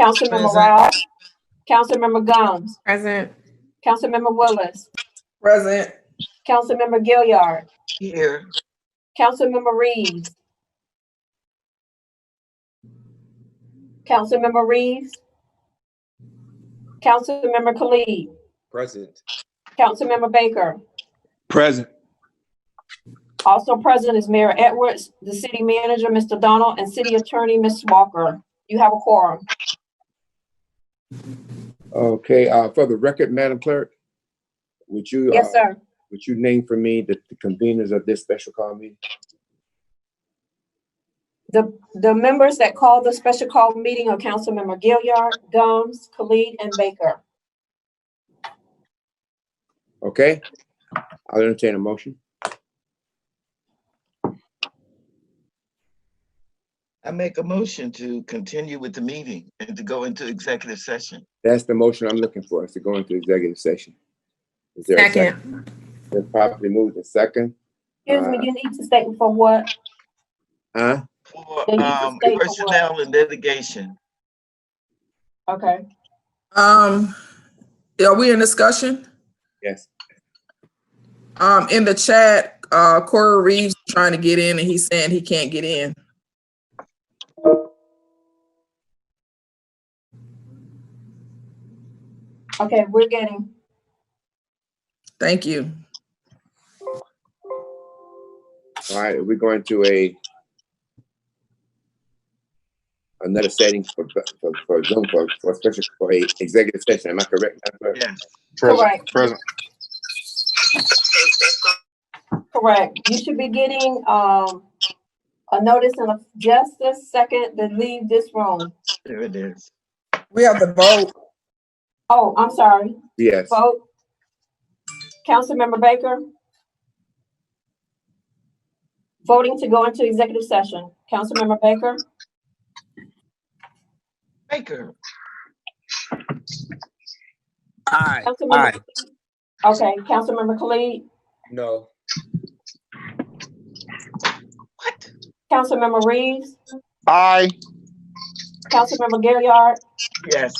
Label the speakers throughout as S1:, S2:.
S1: Councilmember Rao, Councilmember Gomes,
S2: Present.
S1: Councilmember Willis,
S3: Present.
S1: Councilmember Gilliard,
S4: Here.
S1: Councilmember Reeves, Councilmember Reeves, Councilmember Khalid,
S5: Present.
S1: Councilmember Baker.
S5: Present.
S1: Also present is Mayor Edwards, the city manager, Mr. Donald, and city attorney, Ms. Walker. You have a quorum.
S6: Okay, for the record, Madam Clerk, would you
S1: Yes, sir.
S6: would you name for me the conveners of this special call meeting?
S1: The members that called the special call meeting are Councilmember Gilliard, Gomes, Khalid, and Baker.
S6: Okay, I'll entertain a motion.
S4: I make a motion to continue with the meeting and to go into executive session.
S6: That's the motion I'm looking for, is to go into executive session. Is there a second? It's properly moved in second.
S1: Excuse me, you need to state for what?
S6: Huh?
S4: For
S1: They need to state for
S4: personnel and litigation.
S1: Okay.
S3: Are we in discussion?
S6: Yes.
S3: In the chat, Corey Reeves trying to get in and he's saying he can't get in.
S1: Okay, we're getting.
S3: Thank you.
S6: All right, we're going to another setting for Zoom for special for a executive session. Am I correct?
S4: Yes.
S1: Correct.
S5: Present.
S1: Correct. You should be getting a notice in just a second to leave this room.
S4: There it is.
S3: We have the vote.
S1: Oh, I'm sorry.
S6: Yes.
S1: Vote. Councilmember Baker. Voting to go into executive session. Councilmember Baker.
S4: Baker.
S5: Aye.
S1: Councilmember. Okay, Councilmember Khalid.
S5: No.
S4: What?
S1: Councilmember Reeves.
S5: Aye.
S1: Councilmember Gilliard.
S4: Yes.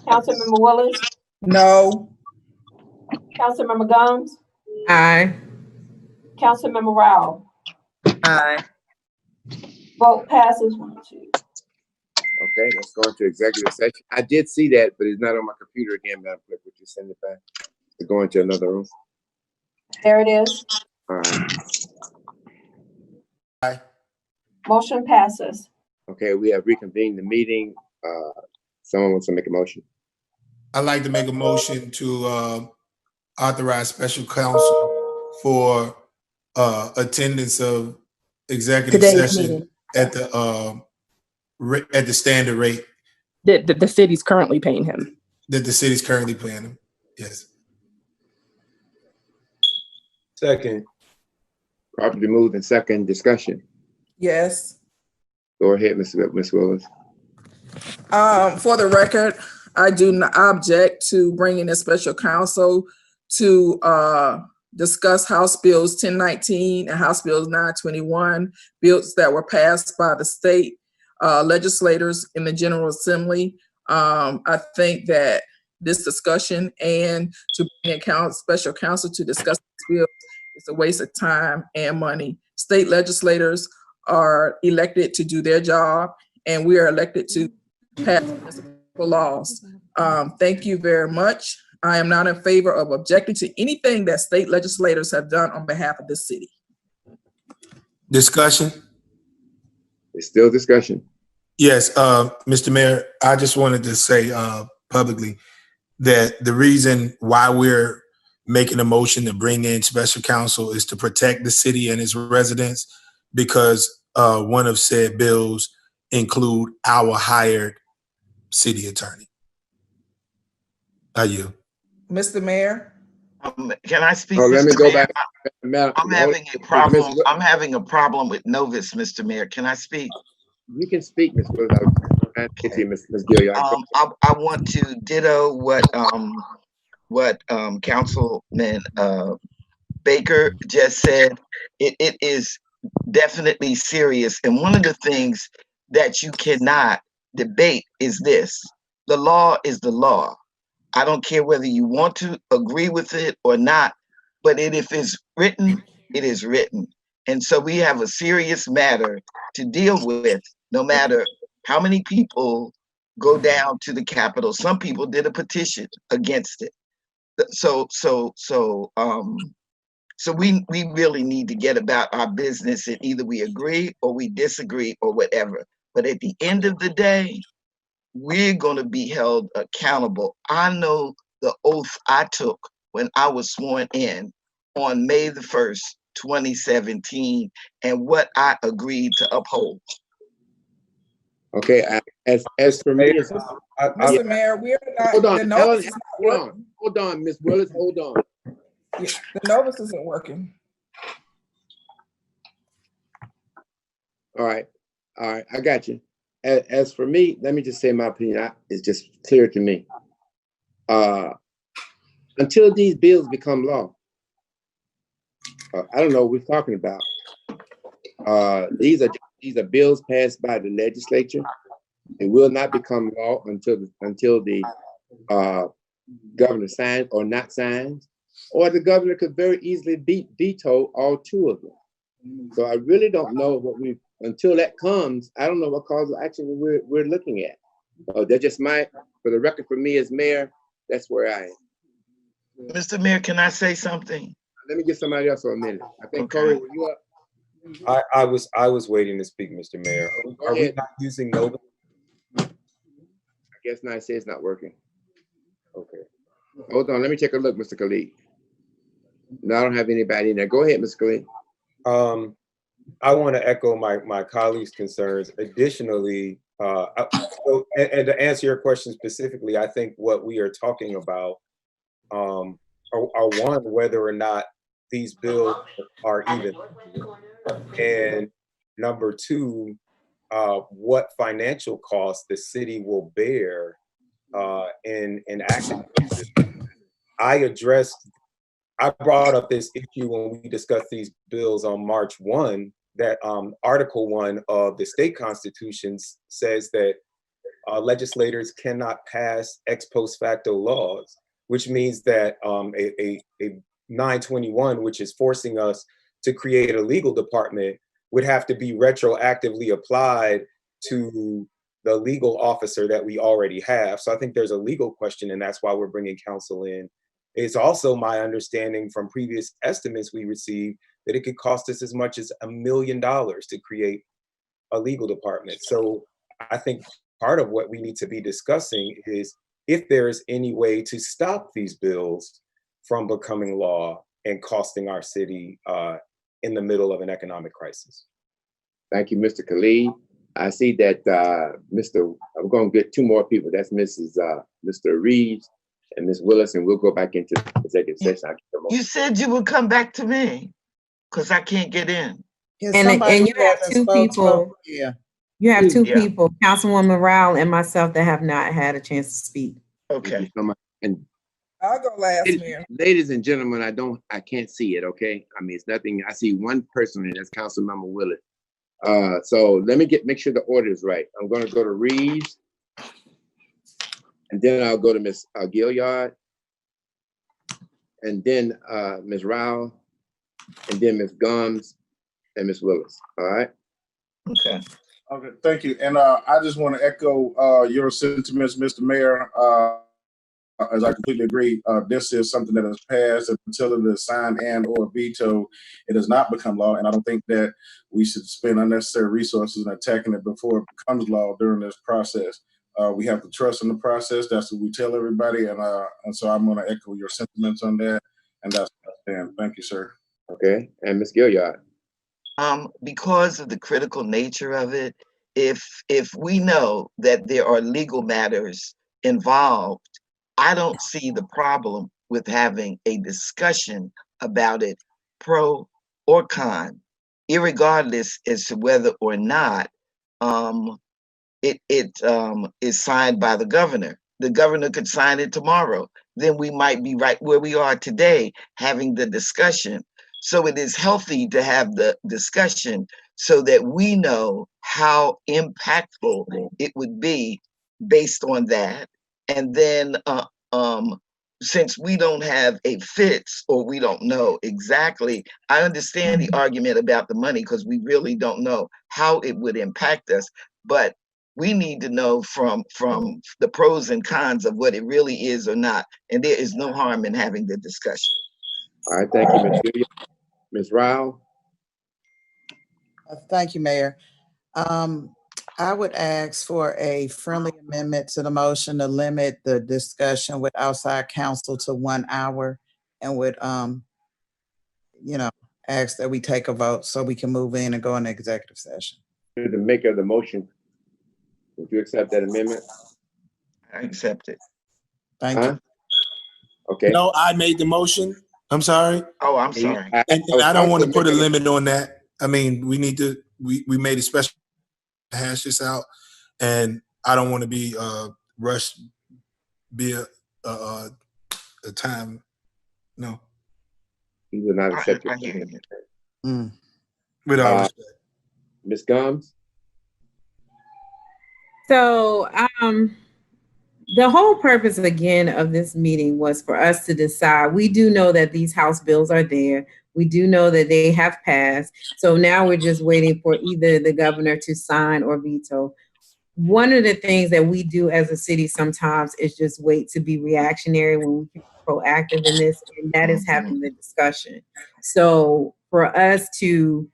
S1: Councilmember Willis.
S3: No.
S1: Councilmember Gomes.
S2: Aye.
S1: Councilmember Rao.
S3: Aye.
S1: Vote passes 1-2.
S6: Okay, let's go into executive session. I did see that, but it's not on my computer again, Madam Clerk. Would you send it back to go into another room?
S1: There it is.
S6: All right.
S5: Aye.
S1: Motion passes.
S6: Okay, we have reconvened the meeting. Someone wants to make a motion.
S7: I'd like to make a motion to authorize special counsel for attendance of executive session at the standard rate
S2: That the city's currently paying him.
S7: that the city's currently paying him. Yes.
S5: Second.
S6: Properly moved in second. Discussion.
S3: Yes.
S6: Go ahead, Ms. Willis.
S3: For the record, I do not object to bringing a special counsel to discuss House Bills 1019 and House Bills 921, bills that were passed by the state legislators in the General Assembly. I think that this discussion and to bring a special counsel to discuss this bill is a waste of time and money. State legislators are elected to do their job, and we are elected to pass municipal laws. Thank you very much. I am not in favor of objecting to anything that state legislators have done on behalf of the city.
S7: Discussion?
S6: It's still discussion.
S7: Yes, Mr. Mayor, I just wanted to say publicly that the reason why we're making a motion to bring in special counsel is to protect the city and its residents, because one of said bills include our hired city attorney. Are you?
S3: Mr. Mayor?
S4: Can I speak?
S6: Oh, let me
S4: Mr.
S6: go
S4: Mayor?
S6: back.
S4: I'm having a problem. I'm having a problem with Novus, Mr. Mayor. Can I speak?
S6: You can speak, Ms. Willis. Ms. Gilliard.
S4: I want to ditto what Councilman Baker just said. It is definitely serious, and one of the things that you cannot debate is this: the law is the law. I don't care whether you want to agree with it or not, but if it's written, it is written. And so we have a serious matter to deal with, no matter how many people go down to the Capitol. Some people did a petition against it. So we really need to get about our business, and either we agree or we disagree or whatever. But at the end of the day, we're going to be held accountable. I know the oath I took when I was sworn in on May the 1st, 2017, and what I agreed to uphold.
S6: Okay, as for me, it's,
S3: Mr. Mayor, we're not,
S6: hold on,
S3: the notice is not working.
S6: hold on, Ms. Willis, hold on.
S3: The notice isn't working.
S6: All right, I got you. As for me, let me just say my opinion. It's just clear to me. Until these bills become law, I don't know what we're talking about. These are bills passed by the legislature. It will not become law until the governor signs or not signs, or the governor could very easily veto all two of them. So I really don't know until that comes. I don't know what cause of action we're looking at. That just might, for the record, for me as mayor, that's where I am.
S4: Mr. Mayor, can I say something?
S6: Let me get somebody else for a minute. I think
S4: Okay.
S6: Corey, were you up?
S5: I was waiting to speak, Mr. Mayor.
S6: Go
S5: Are we
S6: ahead.
S5: not using Nova?
S6: I guess not. It says it's not working.
S5: Okay.
S6: Hold on. Let me take a look, Mr. Khalid. No, I don't have anybody in there. Go ahead, Mr. Khalid.
S5: I want to echo my colleagues' concerns. Additionally, and to answer your question specifically, I think what we are talking about are one, whether or not these bills are even, and number two, what financial costs the city will bear in acting. I brought up this issue when we discussed these bills on March 1, that Article 1 of the state constitutions says that legislators cannot pass ex post facto laws, which means that a 921, which is forcing us to create a legal department, would have to be retroactively applied to the legal officer that we already have. So I think there's a legal question, and that's why we're bringing counsel in. It's also my understanding from previous estimates we received that it could cost us as much as $1 million to create a legal department. So I think part of what we need to be discussing is if there is any way to stop these bills from becoming law and costing our city in the middle of an economic crisis.
S6: Thank you, Mr. Khalid. I see that I'm going to get two more people. That's Mr. Reeves and Ms. Willis, and we'll go back into the executive session.
S4: You said you would come back to me because I can't get in.
S8: And you have two people.
S9: Yeah.
S8: You have two
S4: Yeah.
S8: people, Councilwoman Rowell and myself, that have not had a chance to speak.
S6: Thank you
S4: Okay.
S6: so much. And
S3: I'll go last, Mayor.
S6: ladies and gentlemen, I can't see it, okay? I mean, it's nothing. I see one person, and that's Councilmember Willis. So let me make sure the order is right. I'm going to go to Reeves, and then I'll go to Ms. Gilliard, and then Ms. Rowell, and then Ms. Gums, and Ms. Willis. All right?
S4: Okay.
S9: Okay, thank you. And I just want to echo your sentiments, Mr. Mayor. As I completely agree, this is something that is passed until it is signed and or vetoed. It does not become law, and I don't think that we should spend unnecessary resources in attacking it before it becomes law during this process. We have to trust in the process. That's what we tell everybody, and so I'm going to echo your sentiments on that, and that's what I stand. Thank you, sir.
S6: Okay, and Ms. Gilliard.
S4: Because of the critical nature of it, if we know that there are legal matters involved, I don't see the problem with having a discussion about it, pro or con, irregardless as to whether or not it is signed by the governor. The governor could sign it tomorrow. Then we might be right where we are today, having the discussion. So it is healthy to have the discussion so that we know how impactful it would be based on that. And then since we don't have a fix, or we don't know exactly, I understand the argument about the money because we really don't know how it would impact us, but we need to know from the pros and cons of what it really is or not. And there is no harm in having the discussion.
S6: All right, thank you, Ms. Williams. Ms. Rao?
S10: Thank you, Mayor. I would ask for a friendly amendment to the motion to limit the discussion with outside counsel to 1 hour, and would, ask that we take a vote so we can move in and go into executive session.
S6: To the maker of the motion, would you accept that amendment?
S4: I accept it.
S10: Thank you.
S6: Okay.
S7: No, I made the motion. I'm sorry.
S4: Oh, I'm sorry.
S7: And I don't want to put a limit on that. I mean, we need to, we made a special hash this out, and I don't want to be rushed via a time. No.
S6: He will not accept
S4: I
S6: it.
S4: hear you.
S7: With all respect.
S6: Ms. Gomes?
S8: So, the whole purpose again of this meeting was for us to decide. We do know that these House bills are there. We do know that they have passed. So now we're just waiting for either the governor to sign or veto. One of the things that we do as a city sometimes is just wait to be reactionary when we can be proactive in this, and that is having the discussion. So for us to,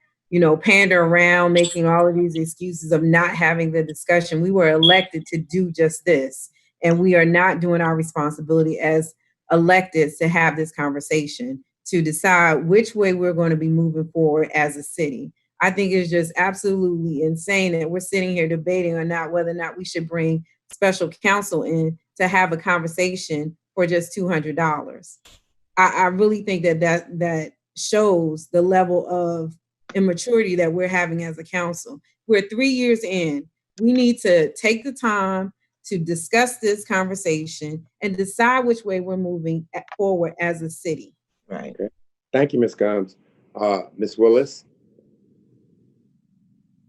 S8: pander around, making all of these excuses of not having the discussion, we were elected to do just this. And we are not doing our responsibility as electeds to have this conversation, to decide which way we're going to be moving forward as a city. I think it's just absolutely insane that we're sitting here debating on whether or not we should bring special counsel in to have a conversation for just $200. I really think that shows the level of immaturity that we're having as a council. We're 3 years in. We need to take the time to discuss this conversation and decide which way we're moving forward as a city.
S4: Right.
S6: Okay. Thank you, Ms. Gomes. Ms. Willis?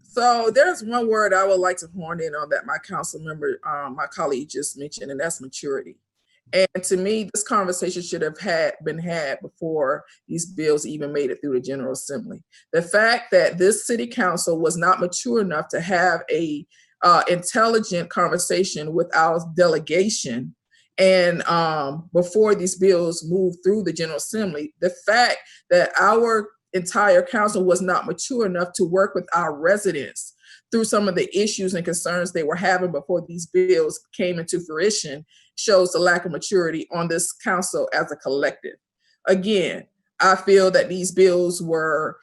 S3: So there's one word I would like to horn in on that my council member, my colleague just mentioned, and that's maturity. And to me, this conversation should have been had before these bills even made it through the General Assembly. The fact that this city council was not mature enough to have a intelligent conversation with our delegation, and before these bills moved through the General Assembly, the fact that our entire council was not mature enough to work with our residents through some of the issues and concerns they were having before these bills came into fruition shows the lack of maturity on this council as a collective. Again, I feel that these bills were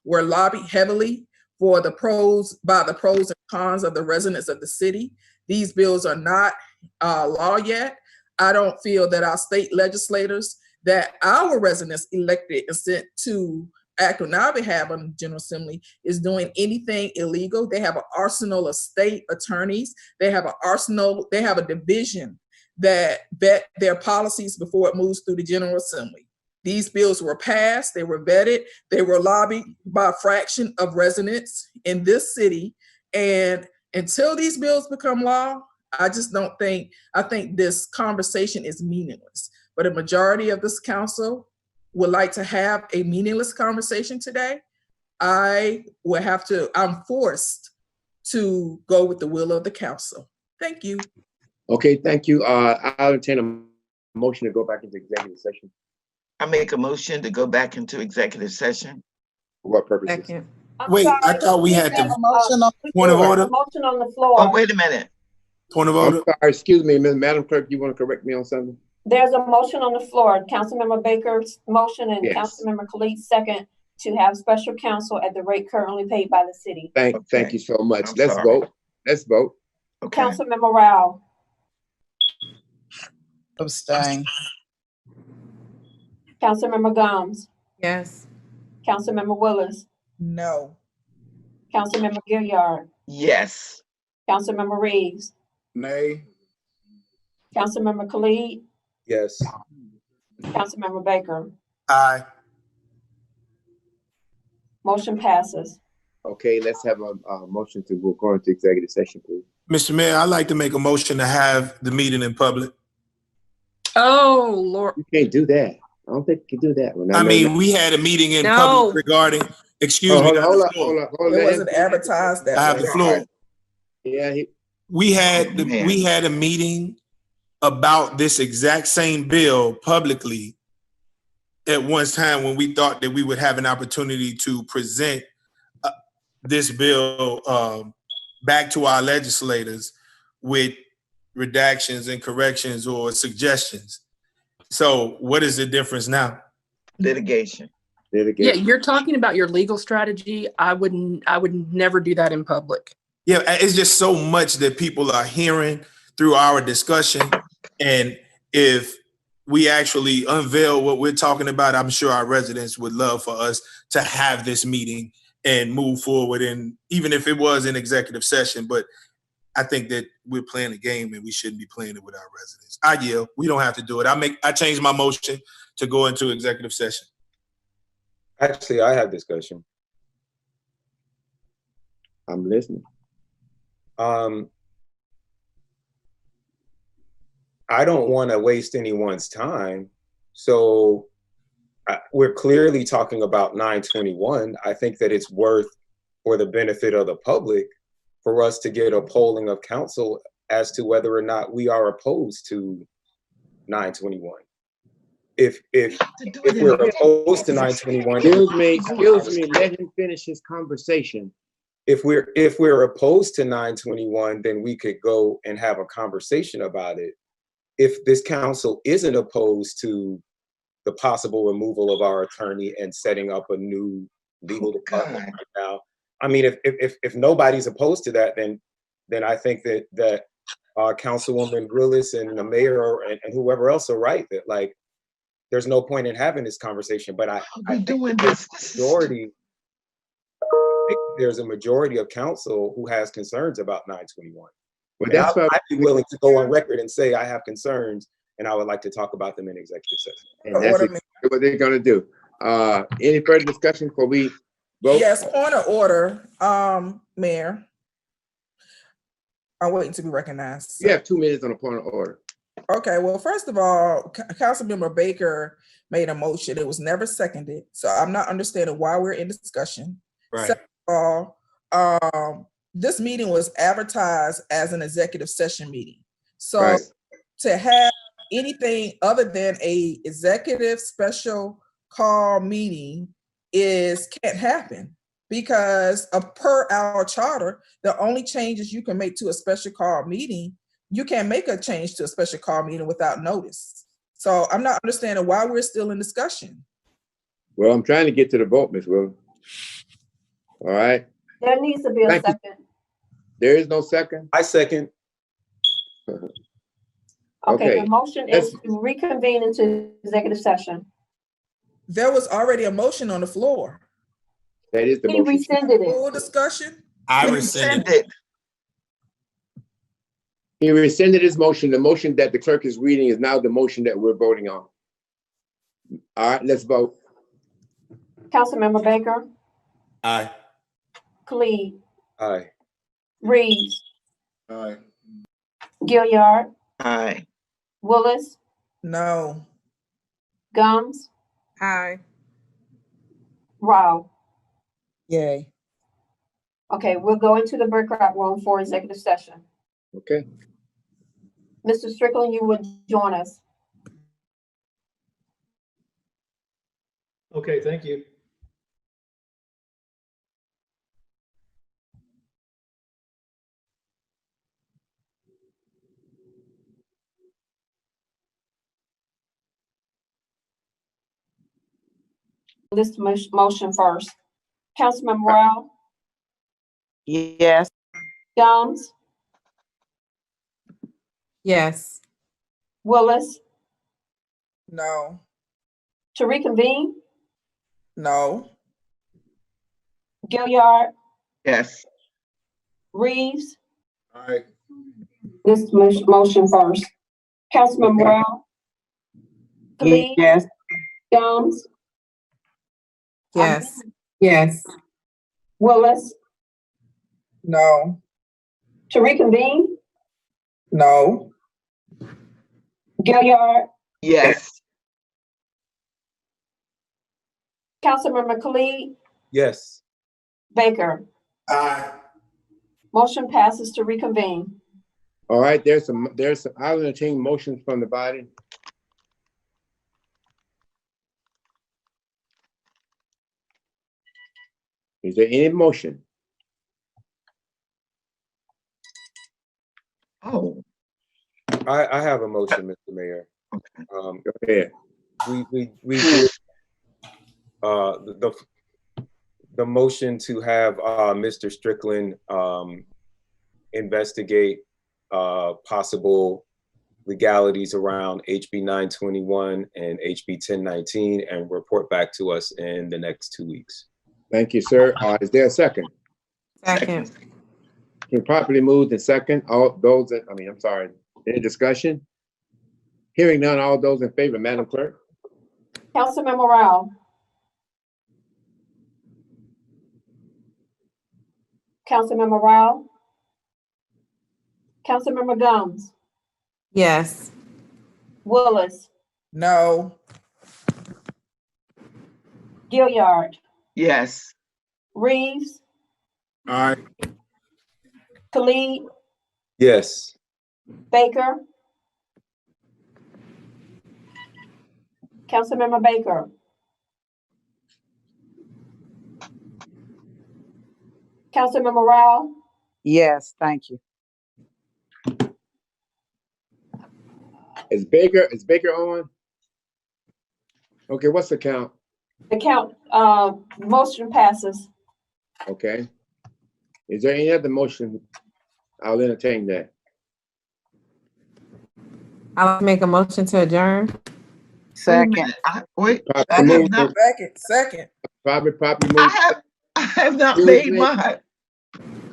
S3: lobbied heavily by the pros and cons of the residents of the city. These bills are not law yet. I don't feel that our state legislators, that our residents elected and sent to act on our behalf on the General Assembly, is doing anything illegal. They have an arsenal of state attorneys. They have a division that vet their policies before it moves through the General Assembly. These bills were passed, they were vetted, they were lobbied by a fraction of residents in this city. And until these bills become law, I think this conversation is meaningless. But a majority of this council would like to have a meaningless conversation today. I'm forced to go with the will of the council. Thank you.
S6: Okay, thank you. I'll entertain a motion to go back into executive session.
S4: I make a motion to go back into executive session.
S6: For what purposes?
S8: Second.
S7: Wait, I thought we had
S10: Have a
S7: to,
S10: motion on the
S7: point of
S10: floor.
S7: order,
S1: Motion on the floor.
S4: Oh, wait a minute.
S7: point of
S6: I'm
S7: order.
S6: sorry, excuse me, Madam Clerk, you want to correct me on something?
S1: There's a motion on the floor. Councilmember Baker's motion and
S6: Yes.
S1: Councilmember Khalid's second to have special counsel at the rate currently paid by the city.
S6: Thank you so much.
S4: I'm
S6: Let's
S4: sorry.
S6: vote. Let's vote.
S4: Okay.
S1: Councilmember Rao,
S10: Abstain.
S1: Councilmember Gomes,
S8: Yes.
S1: Councilmember Willis,
S10: No.
S1: Councilmember Gilliard,
S4: Yes.
S1: Councilmember Reeves,
S9: Nay.
S1: Councilmember Khalid,
S5: Yes.
S1: Councilmember Baker.
S7: Aye.
S1: Motion passes.
S6: Okay, let's have a motion to go into executive session, please.
S7: Mr. Mayor, I'd like to make a motion to have the meeting in public.
S2: Oh, Lord.
S6: You can't do that. I don't think you can do that.
S7: I mean, we had a meeting in
S2: No.
S7: public regarding, excuse me.
S6: hold
S7: I have the floor.
S6: on.
S3: It wasn't advertised that
S7: I have
S3: way.
S7: the floor.
S6: Yeah,
S7: We had
S4: Man.
S7: we had a meeting about this exact same bill publicly at one time when we thought that we would have an opportunity to present this bill back to our legislators with redactions and corrections or suggestions. So what is the difference now?
S4: Litigation.
S2: Yeah, you're talking about your legal strategy. I would never do that in public.
S7: Yeah, it's just so much that people are hearing through our discussion. And if we actually unveil what we're talking about, I'm sure our residents would love for us to have this meeting and move forward. And even if it was an executive session, but I think that we're playing a game and we shouldn't be playing it with our residents. I yield. We don't have to do it. I changed my motion to go into executive session.
S5: Actually, I have discussion.
S6: I'm listening.
S5: I don't want to waste anyone's time. So we're clearly talking about 921. I think that it's worth, for the benefit of the public, for us to get a polling of council as to whether or not we are opposed to 921. If we're opposed to 921,
S6: Excuse me, let him finish his conversation.
S5: if we're opposed to 921, then we could go and have a conversation about it. If this council isn't opposed to the possible removal of our attorney and setting up a new legal department right now, I mean, if nobody's opposed to that, then I think that Councilwoman Grillis and the mayor and whoever else are right, that like there's no point in having this conversation. But I think there's a majority of council who has concerns about 921.
S6: Well, that's
S5: I'd be willing to go on record and say I have concerns and I would like to talk about them in executive session.
S6: and that's exactly what they're gonna do. Any further discussion before we vote?
S3: Yes, point of order, Mayor. I'm waiting to be recognized.
S6: You have 2 minutes on a point of order.
S3: Okay, well, first of all, Councilmember Baker made a motion. It was never seconded. So I'm not understanding why we're in discussion.
S7: Right.
S3: Second of all, this meeting was advertised as an executive session meeting. So
S6: Right.
S3: to have anything other than a executive special call meeting can't happen, because per our charter, the only changes you can make to a special call meeting, you can't make a change to a special call meeting without notice. So I'm not understanding why we're still in discussion.
S6: Well, I'm trying to get to the vote, Ms. Williams. All right,
S1: There needs to be a
S6: Thank you.
S1: second.
S6: there is no second?
S5: I second.
S1: Okay,
S6: Okay.
S1: the motion is to reconvene into executive session.
S3: There was already a motion on the floor.
S6: That is the
S1: He
S6: motion.
S1: rescinded it.
S3: Full discussion?
S7: I
S4: Rescind
S7: rescinded.
S4: it.
S6: He rescinded his motion. The motion that the clerk is reading is now the motion that we're voting on. All right, let's vote.
S1: Councilmember Baker,
S7: Aye.
S1: Khalid,
S5: Aye.
S1: Reeves,
S9: Aye.
S1: Gilliard,
S4: Aye.
S1: Willis,
S3: No.
S1: Gums,
S8: Aye.
S1: Rao.
S10: Yay.
S1: Okay, we'll go into the breakout room for executive session.
S6: Okay.
S1: Mr. Strickland, you would join us.
S11: Okay, thank you.
S1: This motion first. Councilmember Rao,
S10: Yes.
S1: Gums,
S8: Yes.
S1: Willis,
S3: No.
S1: to reconvene,
S3: No.
S1: Gilliard,
S4: Yes.
S1: Reeves,
S9: Aye.
S1: this motion first. Councilmember Rao, Khalid,
S10: Yes.
S1: Gums,
S8: Yes. Yes.
S1: Willis,
S3: No.
S1: to reconvene,
S3: No.
S1: Gilliard,
S4: Yes.
S1: Councilmember Khalid,
S5: Yes.
S1: Baker.
S7: Aye.
S1: Motion passes to reconvene.
S6: All right, there's some, I'll entertain motions from the body. Is there any motion?
S4: Oh,
S5: I have a motion, Mr. Mayor.
S6: Go ahead.
S5: We did, the motion to have Mr. Strickland investigate possible legalities around HB 921 and HB 1019 and report back to us in the next 2 weeks.
S6: Thank you, sir. Is there a second?
S8: Second.
S6: Been properly moved and second. All those, I'm sorry, any discussion? Hearing none, all those in favor, Madam Clerk?
S1: Councilmember Rao. Councilmember Rao. Councilmember Gums.
S8: Yes.
S1: Willis,
S3: No.
S1: Gilliard,
S4: yes.
S1: Reeves,
S7: Aye.
S1: Khalid,
S5: Yes.
S1: Baker. Councilmember Baker. Councilmember Rao.
S10: Yes, thank you.
S6: Is Baker on? Okay, what's the count?
S1: The count, motion passes.
S6: Okay. Is there any other motion? I'll entertain that.
S8: I'll make a motion to adjourn.
S4: Wait a
S10: Second.
S4: minute. Wait, I
S6: Properly
S4: have
S6: moved,
S4: not,
S3: Second.
S6: properly moved.
S4: I have not
S6: Excuse
S4: made
S6: me.
S4: mine.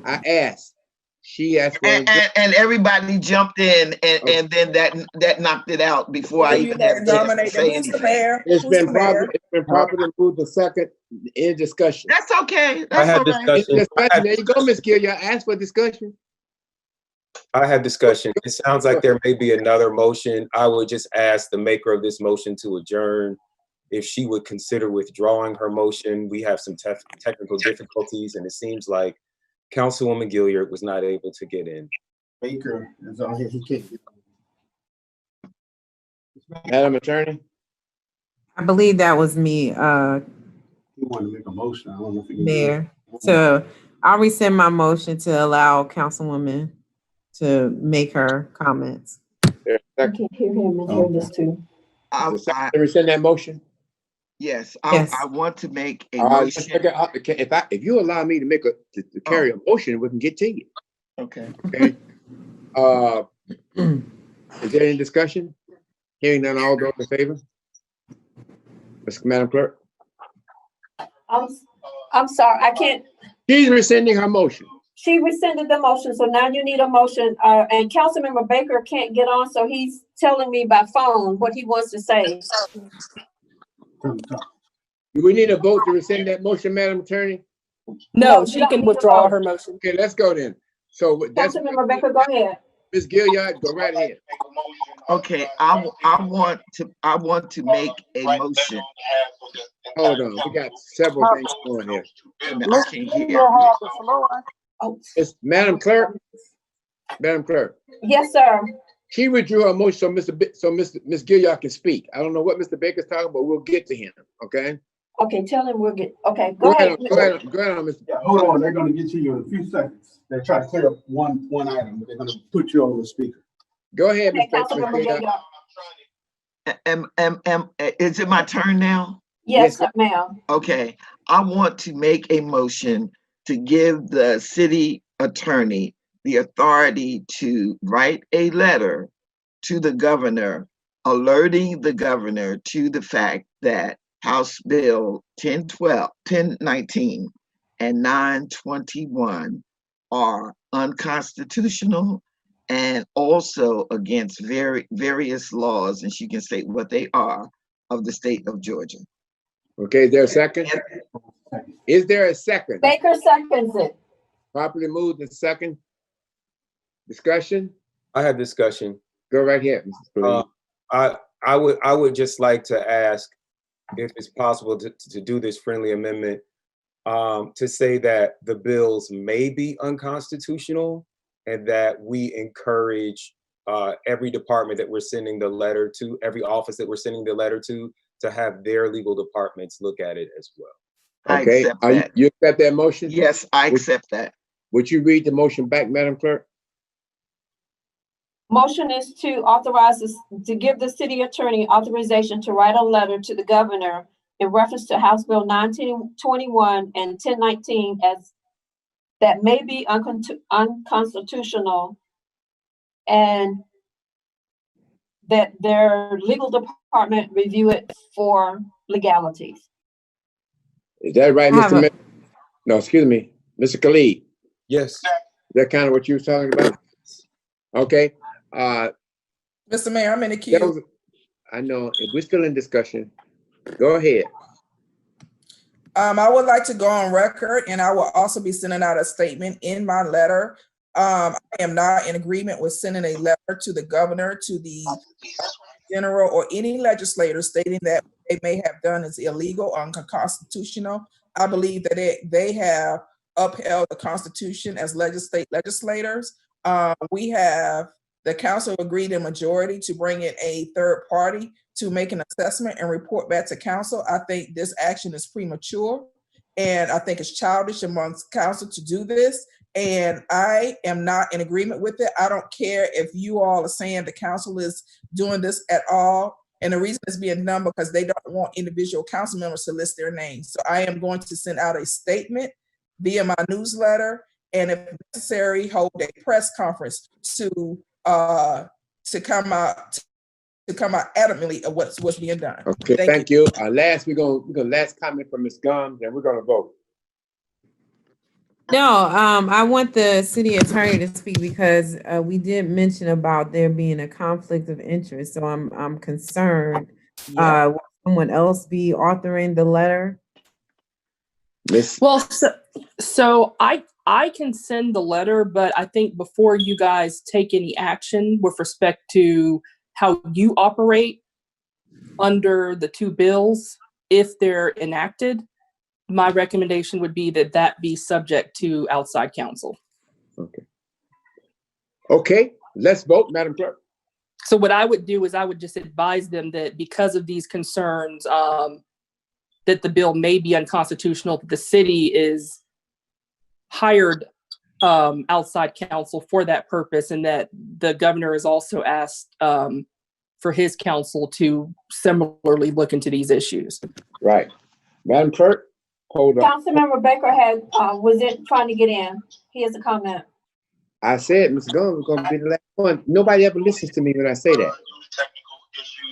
S6: I asked. She asked for.
S4: And everybody jumped in and then that knocked it out before I even had a chance to say anything.
S6: It's been properly moved to second. In discussion.
S4: That's okay.
S5: I
S4: That's
S5: had
S4: all right.
S5: discussion.
S6: There you go, Ms. Gill. Asked for discussion.
S5: I had discussion. It sounds like there may be another motion. I would just ask the maker of this motion to adjourn if she would consider withdrawing her motion. We have some technical difficulties, and it seems like Councilwoman Gilliard was not able to get in.
S9: Baker is on here, he can't get.
S6: Madam Attorney.
S8: I believe that was me,
S9: He wanted to make a motion. I don't know if he can.
S8: Mayor. So I'll rescind my motion to allow Councilwoman to make her comments.
S1: I can't hear him and hear this too.
S6: Rescind that motion.
S4: Yes,
S8: Yes.
S4: I want to make a
S6: All right, let's
S4: motion.
S6: take it. If you allow me to make to carry a motion, we can get to you.
S4: Okay.
S6: Okay. Is there any discussion? Hearing none, all those in favor? Madam Clerk.
S1: I'm sorry, I can't,
S6: She's rescinding her motion.
S1: she rescinded the motion, so now you need a motion, and Councilmember Baker can't get on, so he's telling me by phone what he wants to say.
S6: Do we need a vote to rescind that motion, Madam Attorney?
S2: No,
S1: you
S2: she
S1: don't
S2: can
S1: need to
S2: withdraw
S1: vote.
S2: her motion.
S6: Okay, let's go then. So that's
S1: Councilmember Baker, go ahead.
S6: Ms. Gilliard, go right ahead.
S4: Okay, I want to make a motion.
S6: Hold on, we got several things going here.
S4: I can't hear.
S1: Oh,
S6: It's Madam Clerk. Madam Clerk,
S1: yes, sir.
S6: she withdrew her motion so Ms. Gilliard can speak. I don't know what Mr. Baker's talking about. We'll get to him. Okay.
S1: Okay, tell him we'll get, okay, go ahead.
S6: Go ahead, Mr.
S9: Yeah, hold on, they're gonna get to you in a few seconds. They're trying to clear up one item, but they're gonna put you over the speaker.
S6: Go ahead,
S1: Okay,
S6: Ms.
S1: Councilmember
S6: Gilliard.
S1: Gilliard.
S4: Is it my turn now?
S1: Yes,
S6: Yes.
S1: ma'am.
S4: Okay, I want to make a motion to give the city attorney the authority to write a letter to the governor, alerting the governor to the fact that House Bill 1019 and 921 are unconstitutional and also against various laws, and she can state what they are, of the state of Georgia.
S6: Okay, is there a second? Is there a second?
S1: Baker seconds it.
S6: Properly moved and second. Discussion?
S5: I have discussion.
S6: Go right ahead, Mrs. Khalid.
S5: I would just like to ask if it's possible to do this friendly amendment, to say that the bills may be unconstitutional and that we encourage every department that we're sending the letter to, every office that we're sending the letter to have their legal departments look at it as well.
S4: I
S6: Okay,
S4: accept that.
S6: you accept that motion?
S4: Yes, I accept that.
S6: Would you read the motion back, Madam Clerk?
S1: Motion is to authorize us to give the city attorney authorization to write a letter to the governor in reference to House Bill 1921 and 1019 as that may be unconstitutional, and that their legal department review it for legalities.
S6: Is that right, Mr. Mayor? No, excuse me, Mr. Khalid.
S5: Yes.
S6: Is that kind of what you were talking about? Okay.
S3: Mr. Mayor, I'm in the queue.
S6: I know, if we're still in discussion, go ahead.
S3: I would like to go on record, and I will also be sending out a statement in my letter. I am not in agreement with sending a letter to the governor, to the general, or any legislator stating that what they may have done is illegal or unconstitutional. I believe that they have upheld the Constitution as legislators. We have the council agreed in majority to bring in a third party to make an assessment and report back to council. I think this action is premature, and I think it's childish amongst council to do this, and I am not in agreement with it. I don't care if you all are saying the council is doing this at all, and the reason it's being done because they don't want individual council members to list their names. So I am going to send out a statement via my newsletter, and if necessary, hold a press conference to come out adamantly of what's being done.
S6: Okay, thank you. Last, we're gonna last comment from Ms. Gumbs, and we're gonna vote.
S8: No, I want the city attorney to speak because we did mention about there being a conflict of interest. So I'm concerned.
S3: Yeah.
S8: Will someone else be authoring the letter?
S2: Well, so I can send the letter, but I think before you guys take any action with respect to how you operate under the two bills, if they're enacted, my recommendation would be that that be subject to outside counsel.
S6: Okay. Okay, let's vote, Madam Clerk.
S2: So what I would do is I would just advise them that because of these concerns, that the bill may be unconstitutional, that the city is hired outside counsel for that purpose, and that the governor is also asked for his counsel to similarly look into these issues.
S6: Right. Madam Clerk, hold on.
S1: Councilmember Baker was trying to get in. He has a comment.
S6: I said Ms. Gumbs was gonna be the last one. Nobody ever listens to me when I say that.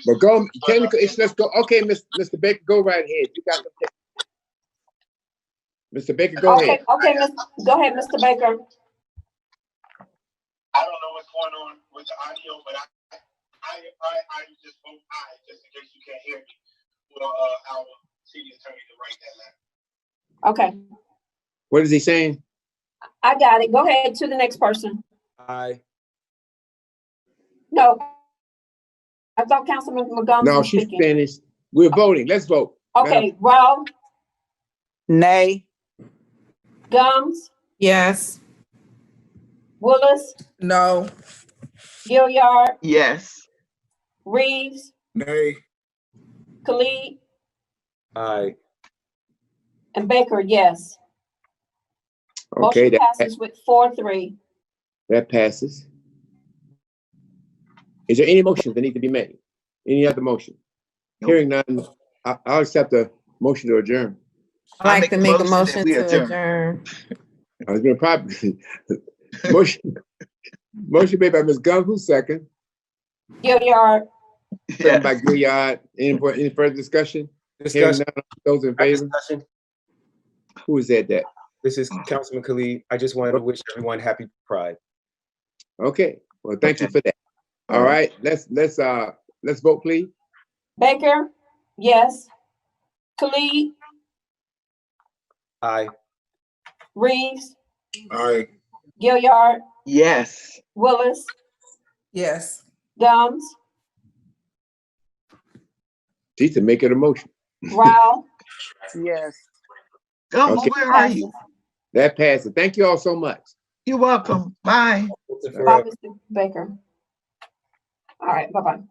S6: But go, technical issues, let's go. Okay, Mr. Baker, go right ahead. You got the Mr. Baker, go ahead.
S1: Okay, go ahead, Mr. Baker.
S11: I don't know what's going on with the audio, but I just vote aye, just in case you can't hear me. Well, our city attorney to write that letter.
S1: Okay,
S6: What is he saying?
S1: I got it. Go ahead to the next person.
S5: Aye.
S1: No, I thought Councilman McGowan
S6: No,
S1: was
S6: she's
S1: speaking.
S6: finished. We're voting. Let's vote.
S1: Okay, Rowe,
S10: Nay.
S1: Gums,
S8: Yes.
S1: Willis,
S3: No.
S1: Gilliard,
S4: Yes.
S1: Reeves,
S9: Nay.
S1: Khalid,
S5: Aye.
S1: and Baker, yes.
S6: Okay,
S1: Motion passes with 4-3.
S6: that passes. Is there any motions that need to be made? Any other motion?
S4: Nope.
S6: Hearing none, I'll accept the motion to adjourn.
S8: I'd like to make a
S4: that
S8: motion
S4: we
S8: to
S4: adjourn.
S8: adjourn.
S6: I was gonna probably motion made by Ms. Gumbs, who's second?
S1: Gilliard,
S6: Second by Gilliard. Any further discussion? Hearing
S5: Discussion.
S6: none, those in favor?
S5: Discussion.
S6: Who is that?
S5: This is Councilman Khalid. I just wanted to wish everyone happy Pride.
S6: Okay, well, thank you for that. All right, let's vote, please.
S1: Baker, yes. Khalid,
S5: Aye.
S1: Reeves,
S9: Aye.
S1: Gilliard,
S4: Yes.
S1: Willis,
S3: Yes.
S1: Gums,
S6: She said make it a motion.
S1: Rao.
S10: Yes.
S4: Gums,
S6: Okay.
S4: where are you?
S6: That passes. Thank you all so much.
S4: You're welcome. Bye.
S5: Fulton
S1: Bye,
S5: forever.
S1: Mr. Baker. All right, bye-bye.